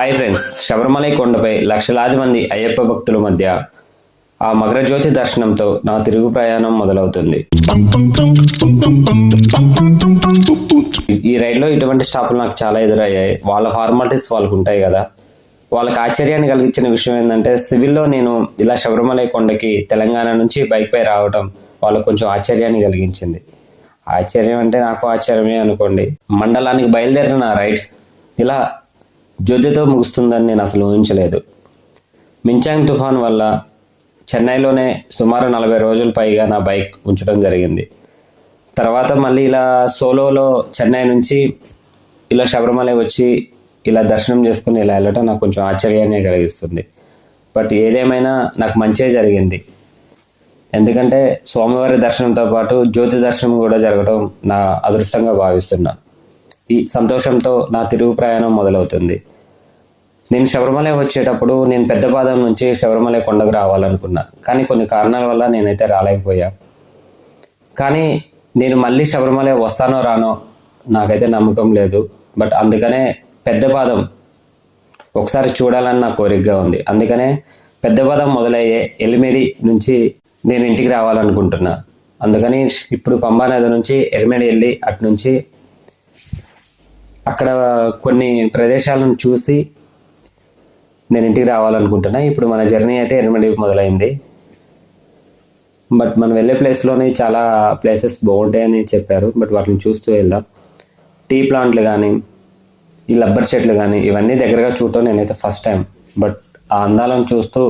Hi friends, Sabarimalai కొండపై లక్షలాది మంది అయ్యప్ప భక్తుల మధ్య ఆ మకరజ్యోతి దర్శనంతో నా తిరుగు ప్రయాణం మొదలవుతుంది. ఈ రైడ్లో ఇటువంటి స్టాపులు నాకు చాలా ఎదురయ్యాయి. వాళ్ళ ఫార్మాలిటీస్ వాళ్ళకు ఉంటాయి కదా. వాళ్ళకి ఆశ్చర్యాన్ని కలిగించిన విషయం ఏంటంటే, సివిల్లో నేను ఇలా శబరిమలై కొండకి తెలంగాణ నుంచి బైక్పై రావటం వాళ్ళకు కొంచెం ఆశ్చర్యాన్ని కలిగించింది. ఆశ్చర్యం అంటే నాకు ఆశ్చర్యమే అనుకోండి. మండలానికి బయలుదేరిన నా రైడ్ ఇలా జ్యోతితో ముగుస్తుందని నేను అసలు ఊహించలేదు. మించాంగ్ తుఫాన్ వల్ల చెన్నైలోనే సుమారు 40 రోజుల పైగా నా బైక్ ఉంచడం జరిగింది. తర్వాత మళ్ళీ ఇలా సోలోలో చెన్నై నుంచి ఇలా శబరిమలై వచ్చి ఇలా దర్శనం చేసుకుని ఇలా వెళ్ళటం నాకు కొంచెం ఆశ్చర్యాన్ని కలిగిస్తుంది. బట్ ఏదేమైనా నాకు మంచే జరిగింది. ఎందుకంటే స్వామివారి దర్శనంతో పాటు జ్యోతి దర్శనం కూడా జరగడం నా అదృష్టంగా భావిస్తున్నా. ఈ సంతోషంతో నా తిరుగు ప్రయాణం మొదలవుతుంది. నేను శబరిమలై వచ్చేటప్పుడు నేను పెద్దపాదం నుంచి శబరిమలై కొండకు రావాలనుకున్నా, కానీ కొన్ని కారణాల వల్ల నేనైతే రాలేకపోయా. కానీ నేను మళ్ళీ శబరిమలై వస్తానో రానో నాకైతే నమ్మకం లేదు. బట్ అందుకనే పెద్దపాదం ఒకసారి చూడాలని నా కోరికగా ఉంది. అందుకనే పెద్దపాదం మొదలయ్యే ఎలిమిడి నుంచి నేను ఇంటికి రావాలనుకుంటున్నా. అందుకని ఇప్పుడు పంబా నది నుంచి ఎలిమిడి వెళ్ళి అటు నుంచి అక్కడ కొన్ని ప్రదేశాలను చూసి నేను ఇంటికి రావాలనుకుంటున్నా. ఇప్పుడు మన జర్నీ అయితే ఎలిమిడి మొదలైంది. బట్ మనం వెళ్ళే ప్లేస్లోనే చాలా ప్లేసెస్ బాగుంటాయని చెప్పారు. బట్ వాటిని చూస్తూ వెళ్దాం. టీ ప్లాంట్లు కానీ, ఈ రబ్బర్ చెట్లు కానీ ఇవన్నీ దగ్గరగా చూడటం నేనైతే ఫస్ట్ టైం. బట్ ఆ అందాలను చూస్తూ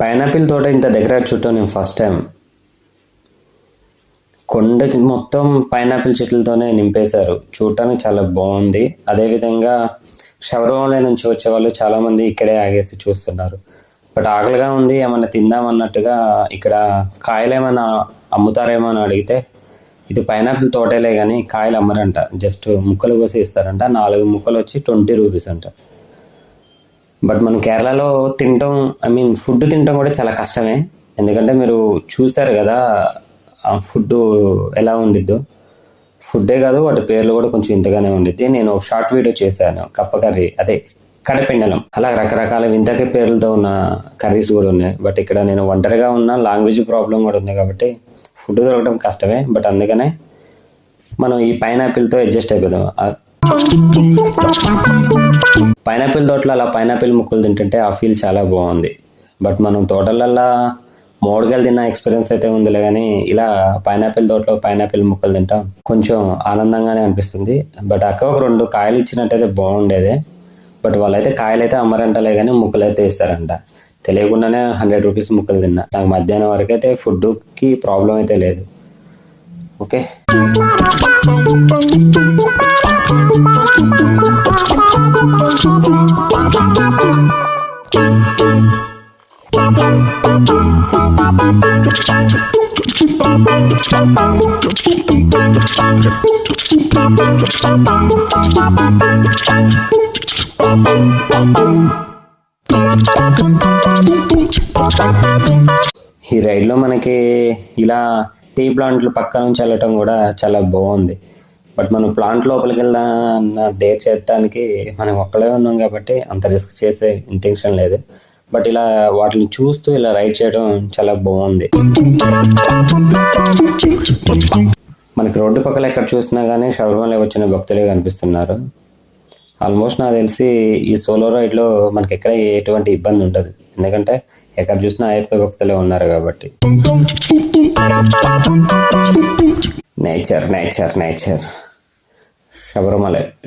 పైనాపిల్ తోట ఇంత దగ్గర చూడటం నేను ఫస్ట్ టైం. కొండ మొత్తం పైనాపిల్ చెట్లతోనే నింపేశారు. చూడటానికి చాలా బాగుంది. అదేవిధంగా శబరిమలై నుంచి వచ్చే వాళ్ళు చాలామంది ఇక్కడే ఆగేసి చూస్తున్నారు. బట్ ఆకలిగా ఉంది, ఏమన్నా తిందామన్నట్టుగా ఇక్కడ కాయలు ఏమైనా అమ్ముతారేమో అని అడిగితే, ఇది పైనాపిల్ తోటలే కానీ కాయలు అమ్మరంట, జస్ట్ ముక్కలు కోసి ఇస్తారంట. 4 ముక్కలు వచ్చి 20 రూపీస్ అంట. బట్ మనం కేరళలో తినటం, ఫుడ్ తినటం కూడా చాలా కష్టమే. ఎందుకంటే మీరు చూస్తారు కదా ఆ ఫుడ్ ఎలా ఉండిద్దో. ఫుడ్డే కాదు, వాటి పేర్లు కూడా కొంచెం ఇంతగానే ఉండిద్ది. నేను ఒక షార్ట్ వీడియో చేశాను, కప్ప కర్రీ, అదే కడపెండలం, అలా రకరకాల వింతకి పేర్లతో ఉన్న కర్రీస్ కూడా ఉన్నాయి. బట్ ఇక్కడ నేను ఒంటరిగా ఉన్న, లాంగ్వేజ్ ప్రాబ్లం కూడా ఉంది కాబట్టి ఫుడ్ దొరకడం కష్టమే. బట్ అందుకనే మనం ఈ పైనాపిల్తో అడ్జస్ట్ అయిపోదాం. పైనాపిల్ తోటలో అలా పైనాపిల్ ముక్కలు తింటుంటే ఆ ఫీల్ చాలా బాగుంది. బట్ మనం తోటలల్లో మోడగాయలు తిన్న ఎక్స్పీరియన్స్ అయితే ఉందిలే, కానీ ఇలా పైనాపిల్ తోటలో పైనాపిల్ ముక్కలు తింటాం కొంచెం ఆనందంగానే అనిపిస్తుంది. బట్ అక్క ఒక 2 కాయలు ఇచ్చినట్టయితే బాగుండేది. బట్ వాళ్ళైతే కాయలు అయితే అమ్మరంటలే కానీ ముక్కలు అయితే ఇస్తారంట. తెలియకుండానే 100 రూపీస్ ముక్కలు తిన్నా. నాకు మధ్యాహ్నం వరకు అయితే ఫుడ్కి ప్రాబ్లం అయితే లేదు. ఓకే, ఈ రైడ్లో మనకి ఇలా టీ ప్లాంట్లు పక్క నుంచి వెళ్ళటం కూడా చాలా బాగుంది. బట్ మనం ప్లాంట్ లోపలికి వెళ్దామన్న డేర్ చేయడానికి మనం ఒక్కడే ఉన్నాం కాబట్టి అంత రిస్క్ చేసే ఇంటెన్షన్ లేదు. బట్ ఇలా వాటిని చూస్తూ ఇలా రైడ్ చేయడం చాలా బాగుంది. మనకి రోడ్డు పక్కల ఎక్కడ చూసినా కానీ శబరిమలై వచ్చిన భక్తులే కనిపిస్తున్నారు. ఆల్మోస్ట్ నాకు తెలిసి ఈ సోలో రైడ్లో మనకి ఎక్కడ ఎటువంటి ఇబ్బంది ఉండదు. ఎందుకంటే ఎక్కడ చూసినా అయ్యప్ప భక్తులే ఉన్నారు కాబట్టి. Nature nature nature.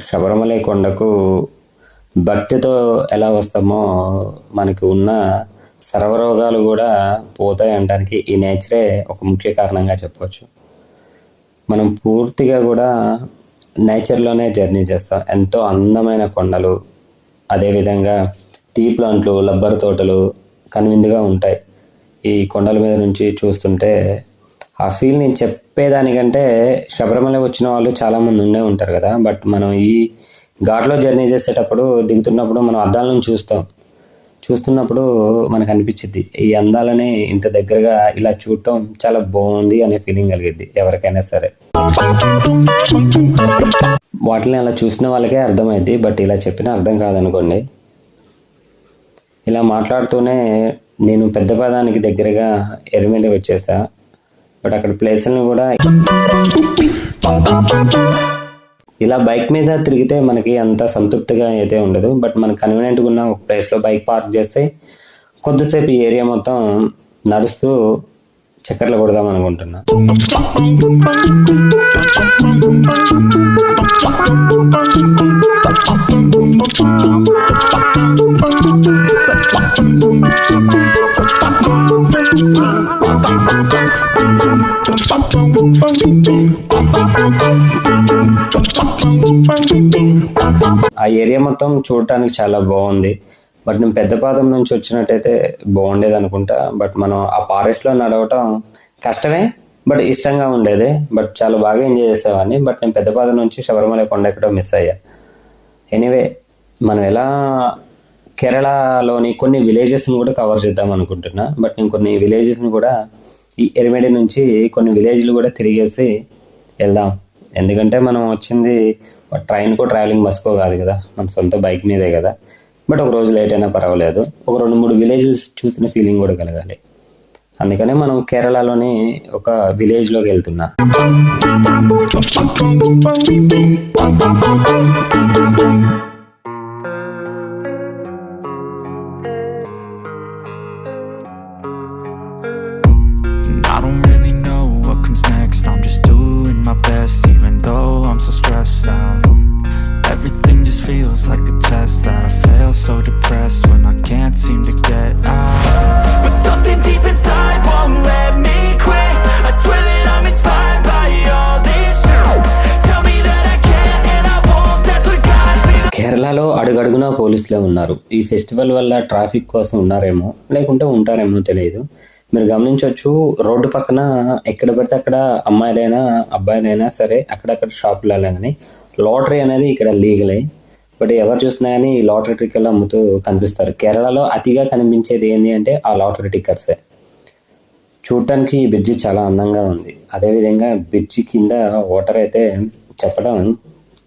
శబరిమలై కొండకు భక్తితో ఎలా వస్తామో మనకు ఉన్న సర్వరోగాలు కూడా పోతాయి అనడానికి ఈ నేచరే ఒక ముఖ్య కారణంగా చెప్పవచ్చు. మనం పూర్తిగా కూడా నేచర్లోనే జర్నీ చేస్తాం. ఎంతో అందమైన కొండలు, అదేవిధంగా టీ ప్లాంట్లు, రబ్బర్ తోటలు కనువిందుగా ఉంటాయి. ఈ కొండల మీద నుంచి చూస్తుంటే ఆ ఫీల్ నేను చెప్పేదానికంటే శబరిమల వచ్చిన వాళ్ళు చాలామంది ఉండే ఉంటారు కదా. బట్ మనం ఈ ఘాట్లో జర్నీ చేసేటప్పుడు దిగుతున్నప్పుడు మనం అద్దాల నుంచి చూస్తున్నప్పుడు మనకు అనిపించింది ఈ అందాలని ఇంత దగ్గరగా ఇలా చూడటం చాలా బాగుంది అనే ఫీలింగ్ కలిగిద్ది ఎవరికైనా సరే. వాటిని అలా చూసిన వాళ్ళకే అర్థమైద్ది, బట్ ఇలా చెప్పినా అర్థం కాదనుకోండి. ఇలా మాట్లాడుతూనే నేను పెద్ద పదానికి దగ్గరగా ఎరిమేలి వచ్చేసా. బట్ అక్కడ ప్లేసులను కూడా ఇలా బైక్ మీద తిరిగితే మనకి అంత సంతృప్తిగా అయితే ఉండదు. బట్ మనకు కన్వీనియంట్గా ఉన్న ఒక ప్లేస్లో బైక్ పార్క్ చేస్తే కొద్దిసేపు ఈ ఏరియా మొత్తం నడుస్తూ చక్కర్లు కొడదాం అనుకుంటున్నా. ఆ ఏరియా మొత్తం చూడటానికి చాలా బాగుంది. బట్ నేను పెద్దపాదం నుంచి వచ్చినట్టయితే బాగుండేది అనుకుంటా. బట్ మనం ఆ ఫారెస్ట్లో నడవటం కష్టమే, బట్ ఇష్టంగా ఉండేది. బట్ చాలా బాగా ఎంజాయ్ చేసేవాడిని. బట్ నేను పెద్దపాదం నుంచి శబరిమల కొండ ఎక్కడో మిస్ అయ్యా. ఎనీవే, మనం ఎలా కేరళలోని కొన్ని విలేజెస్ని కూడా కవర్ చేద్దాం అనుకుంటున్నా. బట్ నేను కొన్ని విలేజెస్ని కూడా ఈ ఎరిమేడి నుంచి కొన్ని విలేజ్లు కూడా తిరిగేసి వెళ్దాం. ఎందుకంటే మనం వచ్చింది ట్రైన్కో ట్రావెలింగ్ బస్కో కాదు కదా, మన సొంత బైక్ మీదే కదా. బట్ ఒక రోజు లేట్ అయినా పర్వాలేదు, ఒక 2-3 విలేజెస్ చూసిన ఫీలింగ్ కూడా కలగాలి. అందుకనే మనం కేరళలోని ఒక విలేజ్లోకి వెళ్తున్నా. I don't really know what comes next. I'm just doing my best, even though I'm so stressed out. Everything just feels like a test that I fail, so depressed when I can't seem to get out. But something deep inside won't let me quit. I swear that I'm inspired by all this shit. Tell me that I can and I won't, that's what guides me. కేరళలో అడుగడుగునా పోలీసులే ఉన్నారు. ఈ festival వల్ల traffic కోసం ఉన్నారేమో, లేకుంటే ఉంటారేమో తెలియదు. మీరు గమనించవచ్చు, రోడ్డు పక్కన ఎక్కడ పడితే అక్కడ అమ్మాయిలైనా అబ్బాయిలైనా సరే అక్కడక్కడ షాపులలో కానీ లాటరీ అనేది ఇక్కడ లీగలే. బట్ ఎవరు చూసినా కానీ ఈ లాటరీ టికెట్లు అమ్ముతూ కనిపిస్తారు. కేరళలో అతిగా కనిపించేది ఏంటి అంటే ఆ లాటరీ టికెట్సే. చూడటానికి ఈ బ్రిడ్జి చాలా అందంగా ఉంది. అదేవిధంగా బ్రిడ్జి కింద వాటర్ అయితే చెప్పడం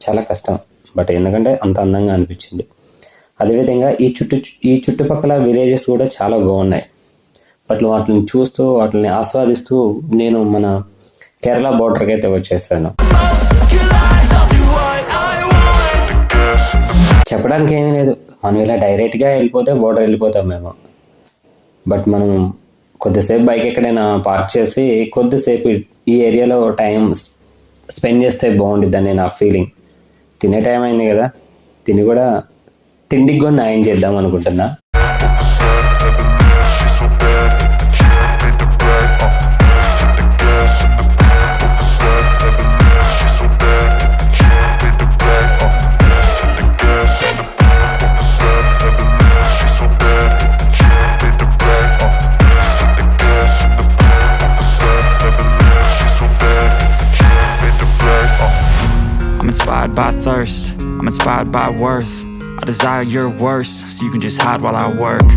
చాలా కష్టం, బట్ ఎందుకంటే అంత అందంగా అనిపించింది. అదేవిధంగా ఈ చుట్టుపక్కల విలేజెస్ కూడా చాలా బాగున్నాయి. బట్ వాటిని చూస్తూ వాటిని ఆస్వాదిస్తూ నేను మన కేరళ బోర్డర్కి అయితే వచ్చేసాను. చెప్పడానికి ఏమీ లేదు, మనం ఇలా డైరెక్ట్గా వెళ్ళిపోతే బోర్డర్ వెళ్ళిపోతాం మేము. బట్ మనం కొద్దిసేపు బైక్ ఎక్కడైనా పార్క్ చేసి కొద్దిసేపు ఈ ఏరియాలో టైం స్పెండ్ చేస్తే బాగుండిద్దని నా ఫీలింగ్. తినే టైం అయింది కదా, తిండికి కూడా న్యాయం చేద్దాం అనుకుంటున్నా. By thirst, I'm inspired by worth. I desire your worst, so you can just hide while I work.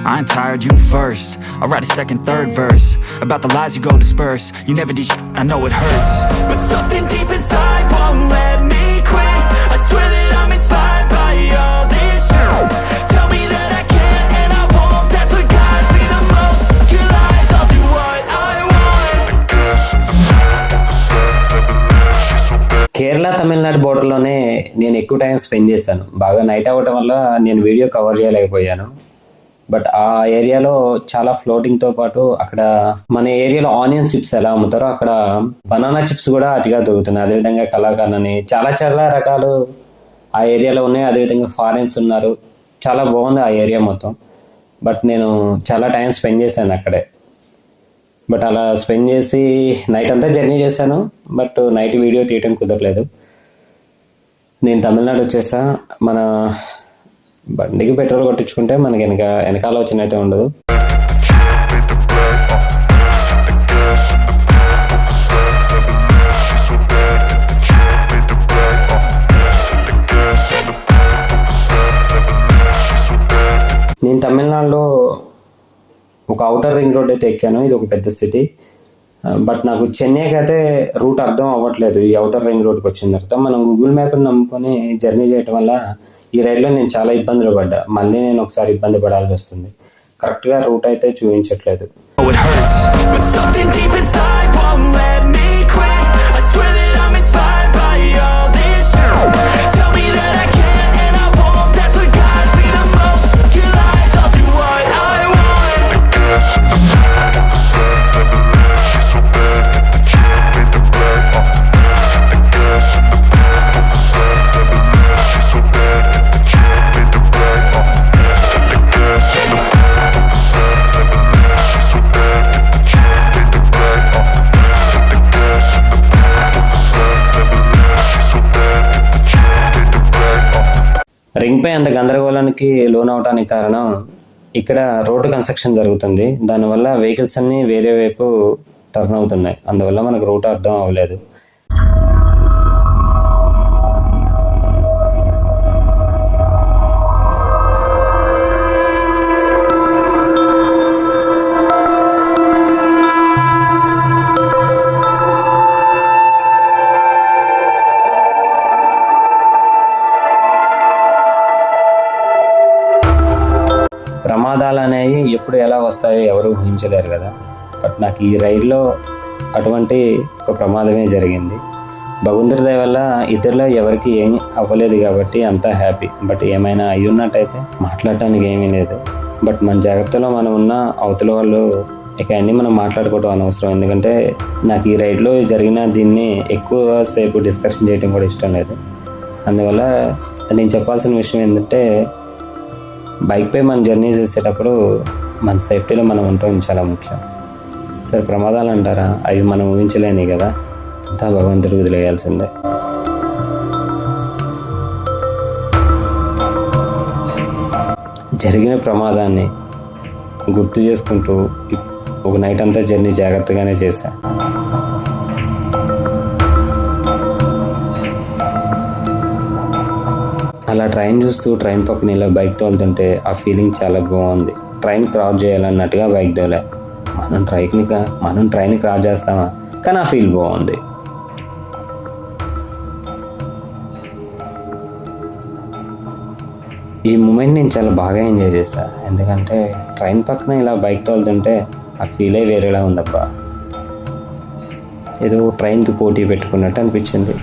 I ain't tired, you first. I'll write a second, third verse about the lies you go disperse. You never did shit, I know it hurts, but something deep inside won't let me quit. I swear that I'm inspired by all this shit. Tell me that I can and I won't, that's what guides me the most. Your lies, I'll do what I want. Kerala Tamil Nadu బోర్డర్లోనే నేను ఎక్కువ time spend చేశాను. బాగా night అవ్వటం వల్ల నేను video cover చేయలేకపోయాను. But ఆ ఏరియాలో చాలా ఫ్లోటింగ్తో పాటు అక్కడ మన ఏరియాలో ఆనియన్ చిప్స్ ఎలా అమ్ముతారో అక్కడ బనానా చిప్స్ కూడా అతిగా దొరుకుతున్నాయి. అదేవిధంగా కలాకండ్ అని చాలా రకాలు ఆ ఏరియాలో ఉన్నాయి. అదేవిధంగా ఫారెన్స్ ఉన్నారు. చాలా బాగుంది ఆ ఏరియా మొత్తం. బట్ నేను చాలా టైం స్పెండ్ చేశాను అక్కడే. బట్ అలా స్పెండ్ చేసి నైట్ అంతా జర్నీ చేశాను. బట్ నైట్ వీడియో తీయటం కుదరలేదు. నేను తమిళనాడు వచ్చేసా. మన బండికి పెట్రోల్ కొట్టించుకుంటే మనకి వెనకాల వచ్చిన అయితే ఉండదు. ఒక అవుటర్ రింగ్ రోడ్ అయితే ఎక్కాను, ఇది ఒక పెద్ద సిటీ. బట్ నాకు చెన్నైకి అయితే రూట్ అర్థం అవ్వట్లేదు. ఈ అవుటర్ రింగ్ రోడ్కి వచ్చిన తర్వాత మనం గూగుల్ మ్యాప్ని నమ్ముకొని జర్నీ చేయడం వల్ల ఈ రైడ్లో నేను చాలా ఇబ్బందులు పడ్డా. మళ్ళీ నేను ఒకసారి ఇబ్బంది పడాల్సి వస్తుంది. కరెక్ట్గా రూట్ అయితే చూపించట్లేదు. Oh, it hurts, but something deep inside won't let me quit. I swear that I'm inspired by all this shit. Tell me that I can't and I won't. That's what guides me the most. Your lies, I'll do what I want. రింగ్పై అంత గందరగోళానికి loan అవడానికి కారణం ఇక్కడ road construction జరుగుతుంది. దానివల్ల vehicles అన్నీ వేరే వైపు టర్న్ అవుతున్నాయి. అందువల్ల మనకు రూట్ అర్థం అవ్వలేదు. ప్రమాదాలు అనేవి ఎప్పుడు ఎలా వస్తాయో ఎవరు ఊహించలేరు కదా. బట్ నాకు ఈ రైడ్లో అటువంటి ఒక ప్రమాదమే జరిగింది. భగవంతుడి దయ వల్ల ఇతరులో ఎవరికి ఏం అవ్వలేదు కాబట్టి అంతా హ్యాపీ. బట్ ఏమైనా అయి ఉన్నట్టయితే మాట్లాడటానికి ఏమీ లేదు. బట్ మన జాగ్రత్తలో మనం ఉన్న అవతల వాళ్ళు ఇక అన్నీ మనం మాట్లాడుకోవడం అనవసరం. ఎందుకంటే నాకు ఈ రైడ్లో జరిగిన దీన్ని ఎక్కువసేపు డిస్కషన్ చేయడం కూడా ఇష్టం లేదు. అందువల్ల నేను చెప్పాల్సిన విషయం ఏంటంటే బైక్పై మనం జర్నీ చేసేటప్పుడు మన సేఫ్టీలో మనం ఉండటం చాలా ముఖ్యం. సరే, ప్రమాదాలు అంటారా, అవి మనం ఊహించలేని కదా, అంతా భగవంతుడికి వదిలేయాల్సిందే. జరిగిన ప్రమాదాన్ని గుర్తు చేసుకుంటూ ఒక నైట్ అంతా జర్నీ జాగ్రత్తగానే చేశా. అలా ట్రైన్ చూస్తూ ట్రైన్ పక్కన ఇలా బైక్ తోలుతుంటే ఆ ఫీలింగ్ చాలా బాగుంది. ట్రైన్ క్రాస్ చేయాలన్నట్టుగా బైక్ తోలే. మనం ట్రైన్ క్రాస్ చేస్తామా, కానీ ఆ ఫీల్ బాగుంది. ఈ మూమెంట్ నేను చాలా బాగా ఎంజాయ్ చేశా. ఎందుకంటే ట్రైన్ పక్కన ఇలా బైక్ తోలుతుంటే ఆ ఫీలే వేరేలా ఉందబ్బా. ఏదో ట్రైన్కి పోటీ పెట్టుకున్నట్టు అనిపించింది.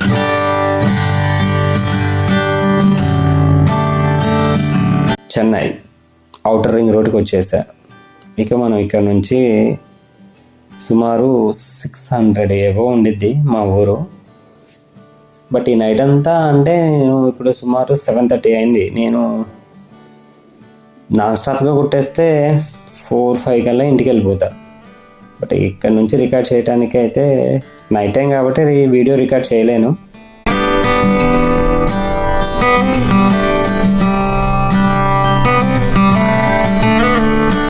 చెన్నై అవుటర్ రింగ్ రోడ్కి వచ్చేసా. ఇక మనం ఇక్కడ నుంచి సుమారు 600 ఏవో ఉండిద్ది మా ఊరు. బట్ ఈ నైట్ అంతా అంటే నేను ఇప్పుడు సుమారు 7:30 అయింది. నేను నాన్ స్టాప్గా కొట్టేస్తే 4-5 కల్లా ఇంటికి వెళ్ళిపోతా. బట్ ఇక్కడ నుంచి రికార్డ్ చేయడానికి అయితే నైట్ టైం కాబట్టి వీడియో రికార్డ్ చేయలేను.